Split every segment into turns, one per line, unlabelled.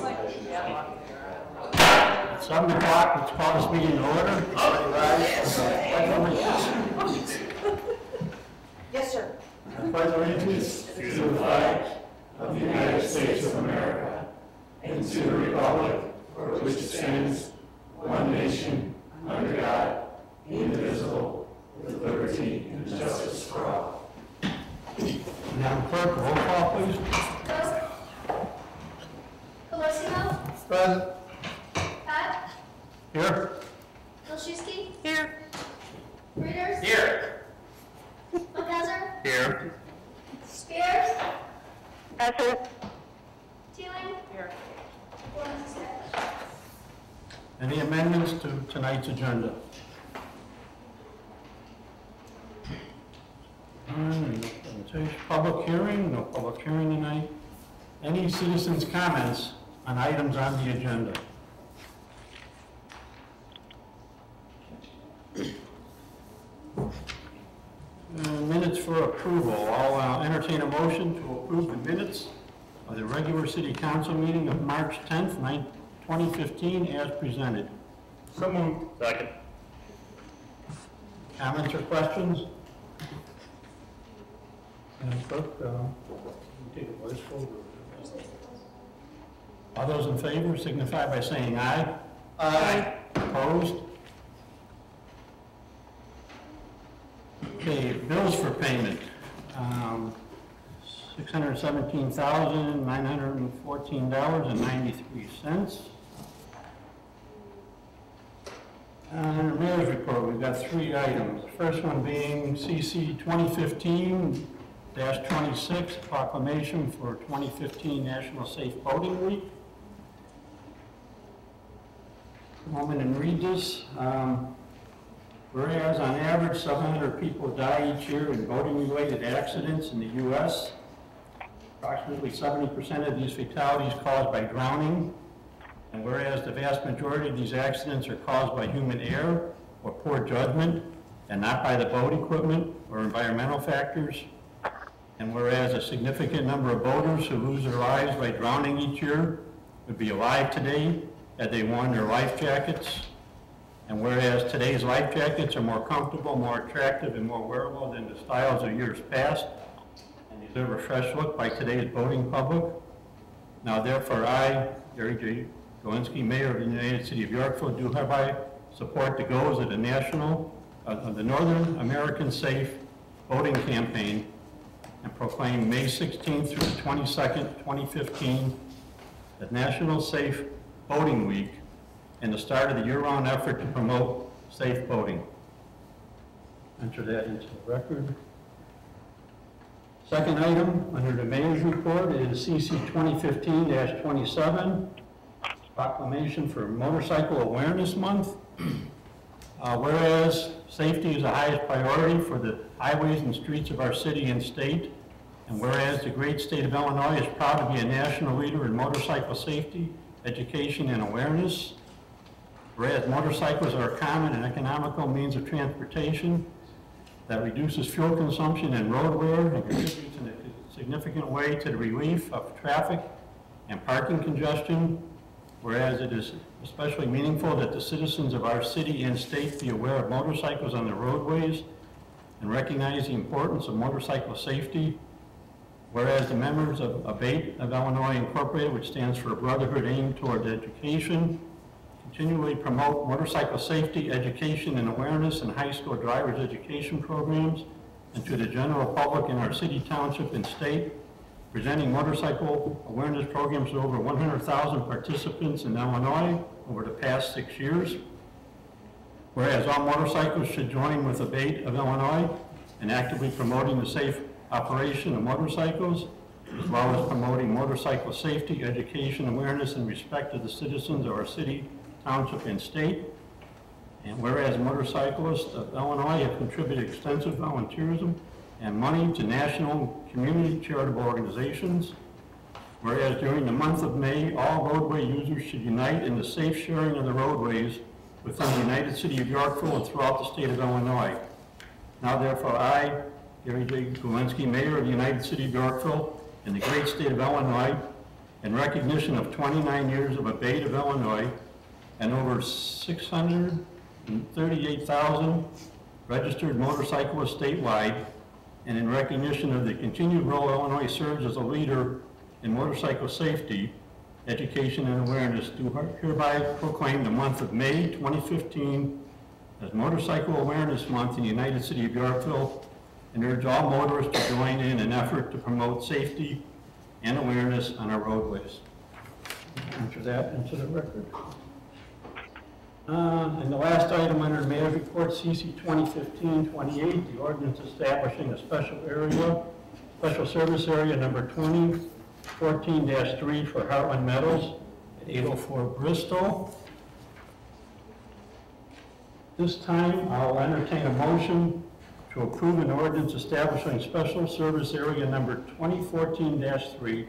It's 7 o'clock, let's call this meeting to order. Everybody rise.
Yes, sir.
I pledge allegiance to the flag of the United States of America and to the republic for which it stands, one nation, under God, indivisible, with liberty and justice for all. Madam Clerk, roll call, please.
Colosimo?
Present.
Pat?
Here.
Milszewski?
Here.
Readers?
Here.
Lefevre?
Here.
Spears?
Present.
Teeling?
Here.
Walensky?
Any amendments to tonight's agenda? Public hearing, no public hearing tonight. Any citizens' comments on items on the agenda? Minutes for approval. I'll entertain a motion to approve the minutes of the regular city council meeting of March 10th, 2015 as presented.
So moved. Second.
Comments or questions? Madam Clerk, take a voice vote. All those in favor signify by saying aye.
Aye.
Opposed? Okay, bills for payment. $617,914.93. And the mayor's report, we've got 3 items. The first one being CC 2015-26, proclamation for 2015 National Safe Boating Week. A moment and read this. Whereas on average 700 people die each year in boating-related accidents in the U.S., approximately 70% of these fatalities caused by drowning. And whereas the vast majority of these accidents are caused by human error or poor judgment and not by the boat equipment or environmental factors. And whereas a significant number of boaters who lose their lives by drowning each year would be alive today had they worn their life jackets. And whereas today's life jackets are more comfortable, more attractive, and more wearable than the styles of years past, and deserve a fresh look by today's boating public. Now therefore I, Gary J. Walensky, Mayor of the United City of Yorkville, do hereby support the goals of the Northern American Safe Boating Campaign and proclaim May 16th through the 22nd, 2015 as National Safe Boating Week and the start of the year-round effort to promote safe boating. Enter that into the record. Second item under the mayor's report is CC 2015-27, proclamation for Motorcycle Awareness Month. Whereas safety is the highest priority for the highways and streets of our city and state, and whereas the great state of Illinois is proud to be a national leader in motorcycle safety, education, and awareness, whereas motorcycles are a common and economical means of transportation that reduces fuel consumption and road wear and contributes in a significant way to the relief of traffic and parking congestion, whereas it is especially meaningful that the citizens of our city and state be aware of motorcycles on the roadways and recognize the importance of motorcycle safety, whereas the members of ABATE of Illinois Incorporated, which stands for Brotherhood Aimed Towards Education, continually promote motorcycle safety, education, and awareness in high school driver's education programs and to the general public in our city, township, and state, presenting motorcycle awareness programs to over 100,000 participants in Illinois over the past 6 years. Whereas all motorcycles should join with ABATE of Illinois in actively promoting the safe operation of motorcycles, as well as promoting motorcycle safety, education, awareness, and respect of the citizens of our city, township, and state. And whereas motorcyclists of Illinois have contributed extensive volunteerism and money to national community charitable organizations, whereas during the month of May, all roadway users should unite in the safe sharing of the roadways within the United City of Yorkville and throughout the state of Illinois. Now therefore I, Gary J. Walensky, Mayor of the United City of Yorkville, in the great state of Illinois, in recognition of 29 years of abate of Illinois and over 638,000 registered motorcyclists statewide, and in recognition of the continued role Illinois serves as a leader in motorcycle safety, education, and awareness, do hereby proclaim the month of May 2015 as Motorcycle Awareness Month in the United City of Yorkville, and urge all motorists to join in an effort to promote safety and awareness on our roadways. Enter that into the record. And the last item under Mayor's Report, CC 2015-28, the ordinance establishing a special service area number 2014-3 for Heartland Meadows at 804 Bristol. This time, I'll entertain a motion to approve an ordinance establishing special service area number 2014-3,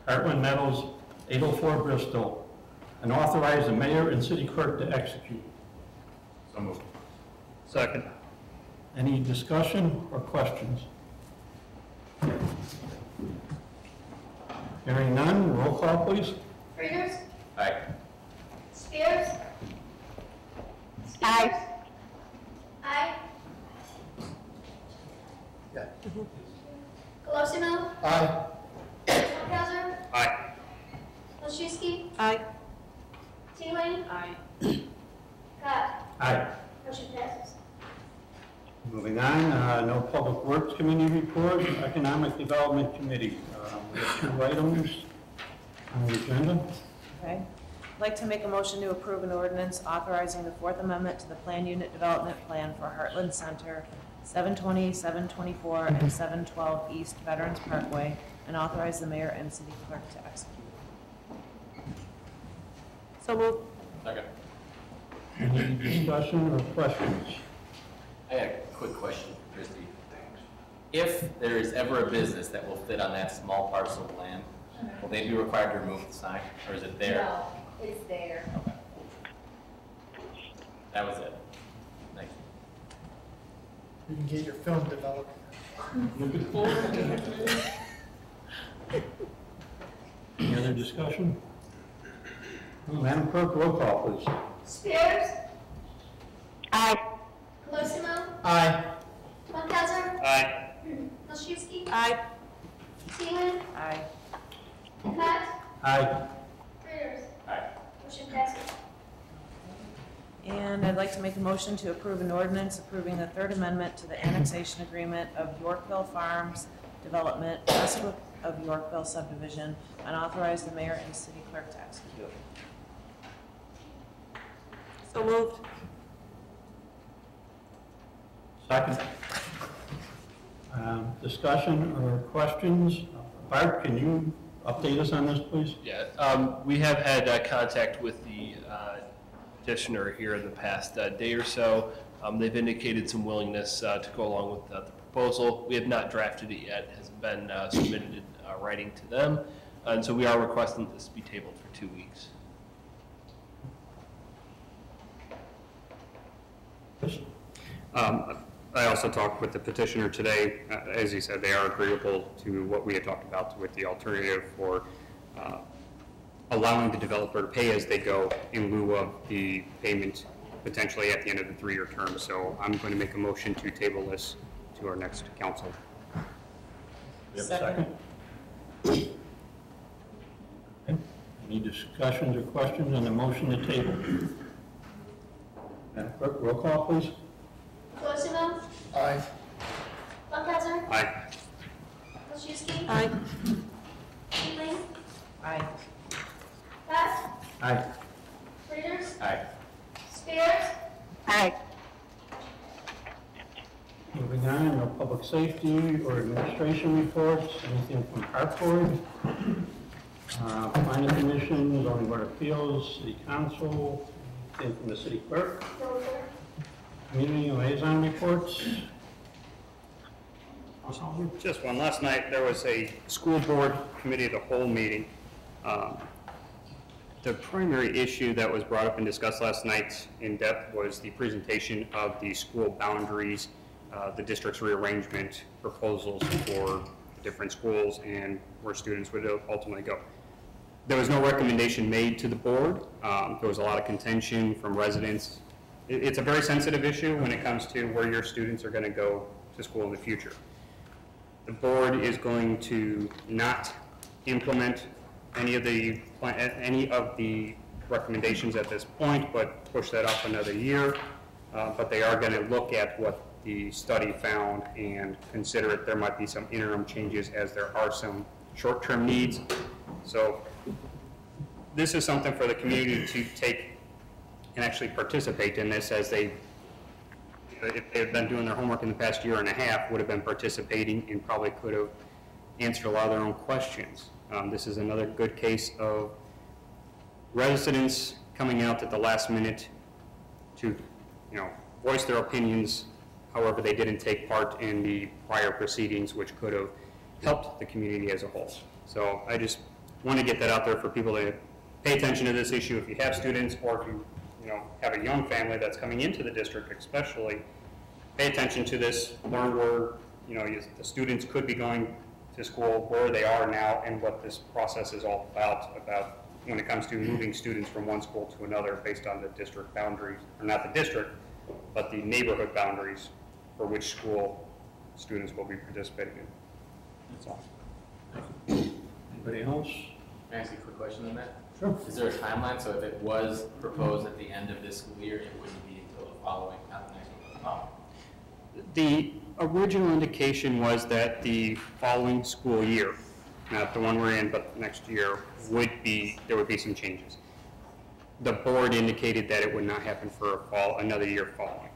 Heartland Meadows, 804 Bristol, and authorize the mayor and city clerk to execute.
So moved. Second.
Any discussion or questions? Hearing none, roll call, please.
Readers?
Aye.
Spears?
Aye.
Aye.
Yeah.
Colosimo?
Aye.
Nordhauser?
Aye.
Olszewski?
Aye.
Teeling?
Aye.
Gott?
Aye.
Motion passes.
Moving on, no Public Works Committee report, Economic Development Committee. We have 2 items on the agenda.
Okay. I'd like to make a motion to approve an ordinance authorizing the Fourth Amendment to the Plan Unit Development Plan for Heartland Center, 720, 724, and 712 East Veterans Parkway, and authorize the mayor and city clerk to execute.
So moved.
Second.
Any discussion or questions?
I got a quick question, Christie. If there is ever a business that will fit on that small parcel of land, will they be required to remove the sign, or is it there?
No, it's there.
Okay. That was it. Thank you.
You can get your film developed.
Any other discussion? Madam Clerk, roll call, please.
Spears?
Aye.
Colosimo?
Aye.
Nordhauser?
Aye.
Olszewski?
Aye.
Teeling?
Aye.
Gott?
Aye.
Readers?
Aye.
Motion passes.
And I'd like to make a motion to approve an ordinance approving the Third Amendment to the annexation agreement of Yorkville Farms Development, west of Yorkville subdivision, and authorize the mayor and city clerk to execute.
So moved.
Second. Discussion or questions? Bart, can you update us on this, please?
Yeah, we have had contact with the petitioner here in the past day or so. They've indicated some willingness to go along with the proposal. We have not drafted it yet. It hasn't been submitted in writing to them. And so we are requesting this be tabled for 2 weeks.
I also talked with the petitioner today. As he said, they are agreeable to what we had talked about with the alternative for allowing the developer to pay as they go in lieu of the payment potentially at the end of the 3-year term. So I'm going to make a motion to table this to our next council.
We have a second? Okay. Any discussions or questions on the motion to table? Madam Clerk, roll call, please.
Colosimo?
Aye.
Nordhauser?
Aye.
Olszewski?
Aye.
Teeling?
Aye.
Gott?
Aye.
Readers?
Aye.
Spears?
Aye.
Moving on, no public safety or administration reports, anything from Park Board, Planning Commission, Zoning Board of Appeals, City Council, anything from the City Clerk, Community Liaison reports.
Just one. Last night, there was a school board committee of the whole meeting. The primary issue that was brought up and discussed last night in depth was the presentation of the school boundaries, the district's rearrangement proposals for different schools and where students would ultimately go. There was no recommendation made to the board. There was a lot of contention from residents. It's a very sensitive issue when it comes to where your students are going to go to school in the future. The board is going to not implement any of the recommendations at this point, but push that up another year. But they are going to look at what the study found and consider it. There might be some interim changes as there are some short-term needs. So this is something for the community to take and actually participate in this, as they, if they've been doing their homework in the past year and a half, would have been participating and probably could have answered a lot of their own questions. This is another good case of residents coming out at the last minute to, voice their opinions. However, they didn't take part in the prior proceedings, which could have helped the community as a whole. So I just want to get that out there for people to pay attention to this issue. If you have students, or if you have a young family that's coming into the district especially, pay attention to this, learn where the students could be going to school, where they are now, and what this process is all about when it comes to moving students from one school to another based on the district boundaries, or not the district, but the neighborhood boundaries for which school students will be participating in. That's all.
Anybody else?
Can I ask you a quick question on that?
Sure.
Is there a timeline? So if it was proposed at the end of this school year, it wouldn't be until the following, not the next one?
The original indication was that the following school year, not the one we're in, but next year, there would be some changes. The board indicated that it would not happen for another year following.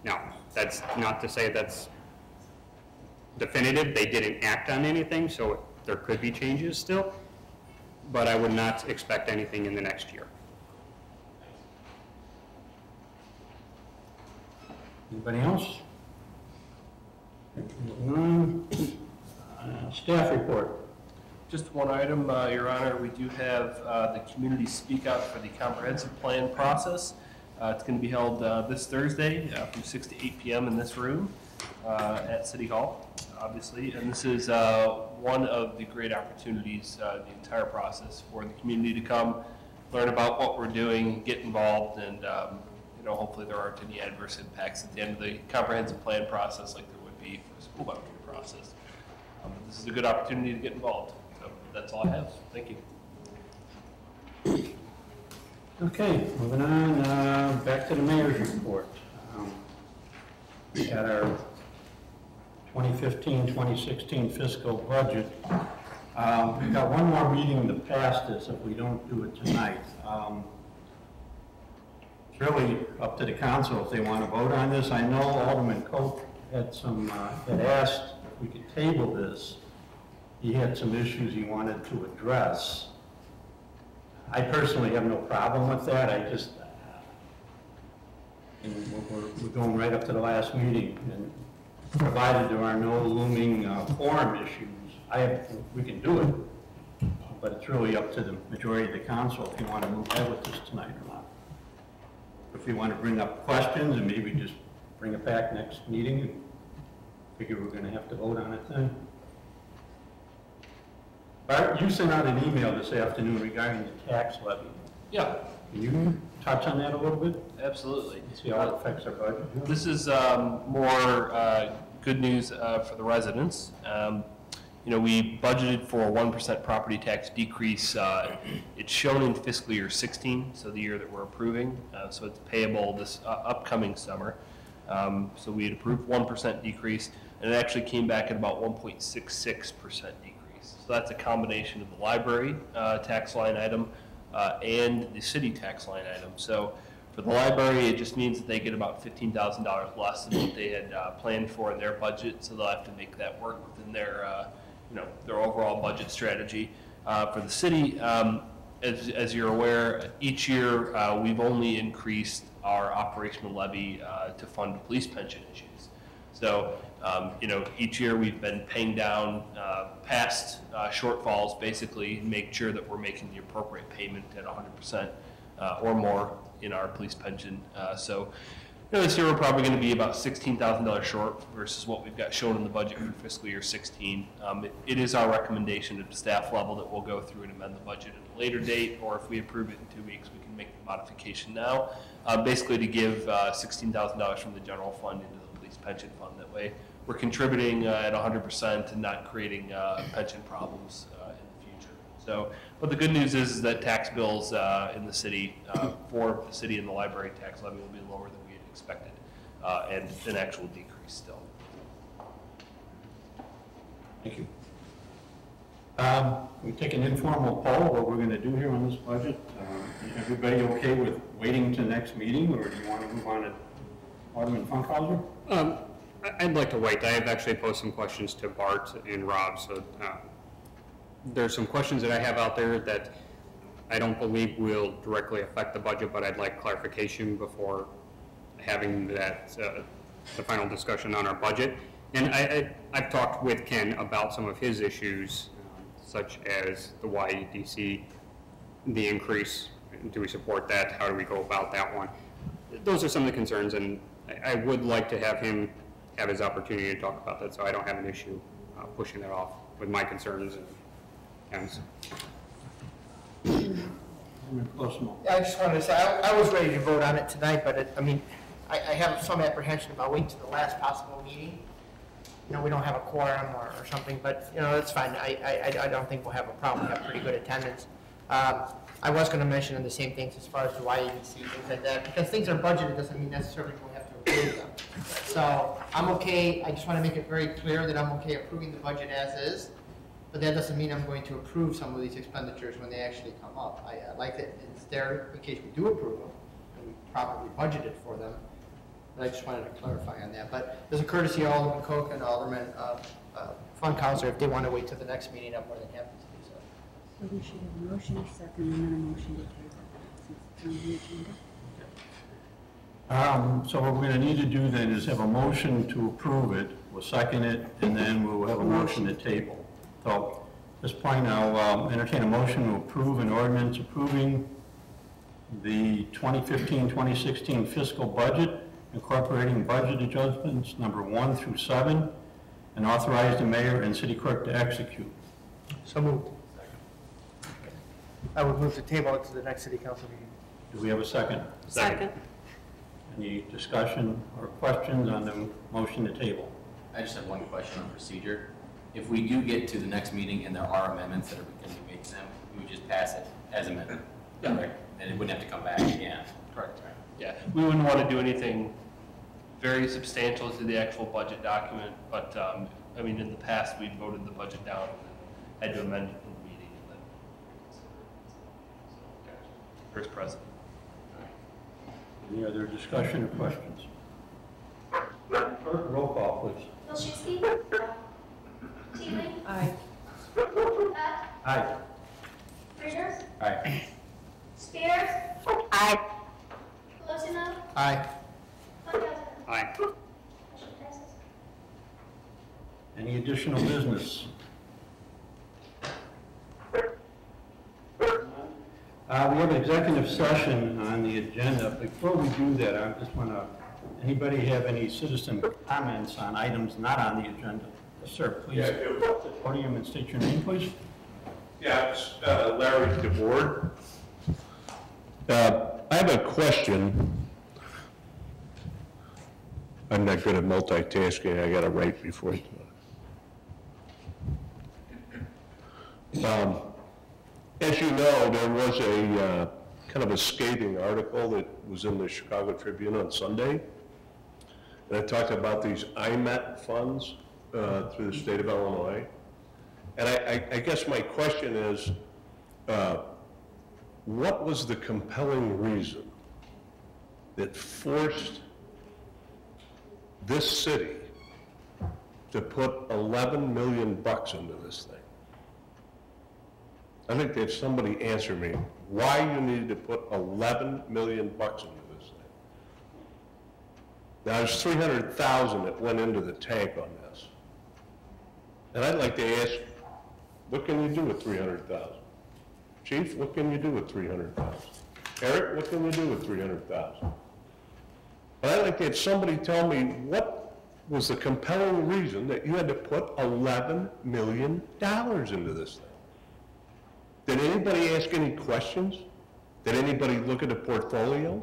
Now, that's not to say that's definitive. They didn't act on anything, so there could be changes still, but I would not expect anything in the next year.
Anybody else? Staff report.
Just one item, Your Honor. We do have the community speak out for the comprehensive plan process. It's going to be held this Thursday from 6 to 8 p.m. in this room at City Hall, obviously. And this is one of the great opportunities, the entire process, for the community to come, learn about what we're doing, get involved, and hopefully there aren't any adverse impacts at the end of the comprehensive plan process like there would be for the school boundary process. This is a good opportunity to get involved. So that's all I have. Thank you.
Okay, moving on, back to the mayor's report. We had our 2015-2016 fiscal budget. We've got one more meeting to pass this if we don't do it tonight. It's really up to the council if they want to vote on this. I know Alderman Cope had asked if we could table this. He had some issues he wanted to address. I personally have no problem with that. We're going right up to the last meeting, and provided there are no looming quorum issues, we can do it. But it's really up to the majority of the council if you want to move ahead with this tonight or not. If you want to bring up questions and maybe just bring it back next meeting, and figure we're going to have to vote on it then. Bart, you sent out an email this afternoon regarding the tax levy.
Yeah,
Can you touch on that a little bit?
absolutely.
See how it affects our budget?
This is more good news for the residents. We budgeted for a 1% property tax decrease. It's shown in fiscal year 16, so the year that we're approving. So it's payable this upcoming summer. So we had approved 1% decrease, and it actually came back at about 1.66% decrease. So that's a combination of the library tax line item and the city tax line item. So for the library, it just means that they get about $15,000 less than what they had planned for in their budget, so they'll have to make that work within their overall budget strategy. For the city, as you're aware, each year we've only increased our operational levy to fund police pension issues. So, each year we've been paying down past shortfalls, basically, make sure that we're making the appropriate payment at 100% or more in our police pension. So This year, we're probably going to be about $16,000 short versus what we've got shown in the budget for fiscal year 16. It is our recommendation at the staff level that we'll go through and amend the budget at a later date, or if we approve it in 2 weeks, we can make the modification now, basically to give $16,000 from the general fund into the police pension fund. That way, we're contributing at 100% and not creating pension problems in the future. So, but the good news is that tax bills in the city, for the city and the library tax levy will be lower than we had expected, and an actual decrease still.
Thank you. We take an informal poll, what we're going to do here on this budget. Is everybody okay with waiting to next meeting, or do you want to move on to Alderman Funkhauser?
I'd like to wait. I have actually posed some questions to Bart and Rob, so there's some questions that I have out there that I don't believe will directly affect the budget, but I'd like clarification before having that, the final discussion on our budget. And I've talked with Ken about some of his issues, such as the YEDC, the increase. Do we support that? How do we go about that one? Those are some of the concerns, and I would like to have him have his opportunity to talk about that, so I don't have an issue pushing that off with my concerns and
I just wanted to say, I was ready to vote on it tonight, but I have some apprehension about waiting to the last possible meeting. We don't have a quorum or something, but, that's fine. I don't think we'll have a problem. We have pretty good attendance. I was going to mention the same things as far as the YEDC, things like that, because things are budgeted doesn't mean necessarily we'll have to approve them. So I'm okay. I just want to make it very clear that I'm okay approving the budget as is, but that doesn't mean I'm going to approve some of these expenditures when they actually come up. I like that it's there in case we do approve them and we properly budgeted for them. But I just wanted to clarify on that. But as a courtesy, Alderman Koch and Alderman Funkhauser, if they want to wait till the next meeting, I'm more than happy to do so.
So we should have a motion, a second, and then a motion to table, since it's on the agenda.
So what we're going to need to do then is have a motion to approve it, we'll second it, and then we'll have a motion to table. So at this point, I'll entertain a motion to approve an ordinance approving the 2015-2016 fiscal budget, incorporating budget adjustments number 1 through 7, and authorize the mayor and city clerk to execute.
So moved. I would move to table it to the next city council meeting.
Do we have a second?
Second.
Any discussion or questions on the motion to table?
I just have one question on procedure. If we do get to the next meeting and there are amendments that are going to make them, we would just pass it as amended.
Yeah.
Right? And it wouldn't have to come back again.
Correct. Yeah, we wouldn't want to do anything very substantial to the actual budget document, but, in the past, we voted the budget down and had to amend it in the meeting and then first president.
Any other discussion or questions? Clerk, roll call, please.
Wilczewski. Teeling.
Aye.
Pat.
Aye.
Frieders.
Aye.
Spears.
Aye.
Colosimo.
Aye.
Funkhauser.
Aye.
Motion passes.
Any additional business? We have an executive session on the agenda. Before we do that, I just want to, anybody have any citizen comments on items not on the agenda? Yes, sir, please.
Yeah, I do.
Step to the podium and state your name, please.
Yeah, it's Larry DeBoard. I have a question. I'm not good at multitasking. I got to write before. As you know, there was a kind of a scathing article that was in the Chicago Tribune on Sunday. And it talked about these IMET funds through the state of Illinois. And I guess my question is, what was the compelling reason that forced this city to put 11 million bucks into this thing? I think if somebody answer me why you needed to put 11 million bucks into this thing. Now there's 300,000 that went into the tank on this. And I'd like to ask, what can you do with 300,000? Chief, what can you do with 300,000? Eric, what can you do with 300,000? But I'd like to have somebody tell me what was the compelling reason that you had to put $11 million into this thing? Did anybody ask any questions? Did anybody look at the portfolio?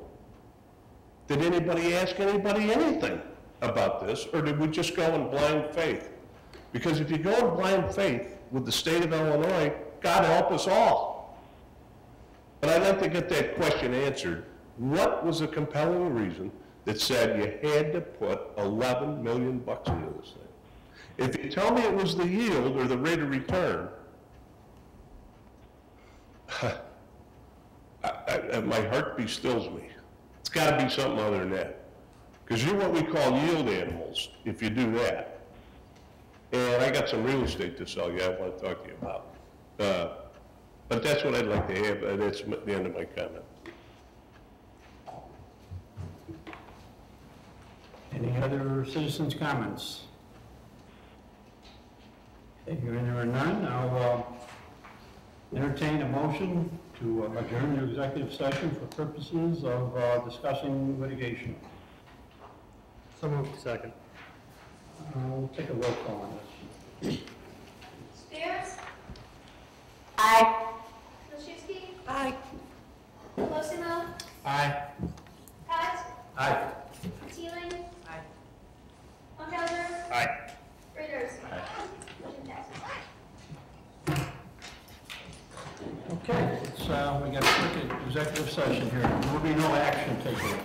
Did anybody ask anybody anything about this, or did we just go in blind faith? Because if you go in blind faith with the state of Illinois, God help us all. But I'd like to get that question answered. What was the compelling reason that said you had to put 11 million bucks into this thing? If you tell me it was the yield or the rate of return, my heart bestills me. It's got to be something other than that. Because you're what we call yield animals if you do that. And I got some real estate to sell you I want to talk to you about. But that's what I'd like to have, and that's the end of my comment.
Any other citizens' comments? Okay, hearing there are none, I'll entertain a motion to adjourn the executive session for purposes of discussing litigation.
So moved. Second.
We'll take a roll call on this.
Spears,
Aye.
Krasinski,
Aye.
Colosimo,
Aye.
Pat,
Aye.
Teeling,
Aye.
Funkhauser,
Aye.
Raiders. Motion passes.
Okay, we got a quick executive session here. There will be no action taken.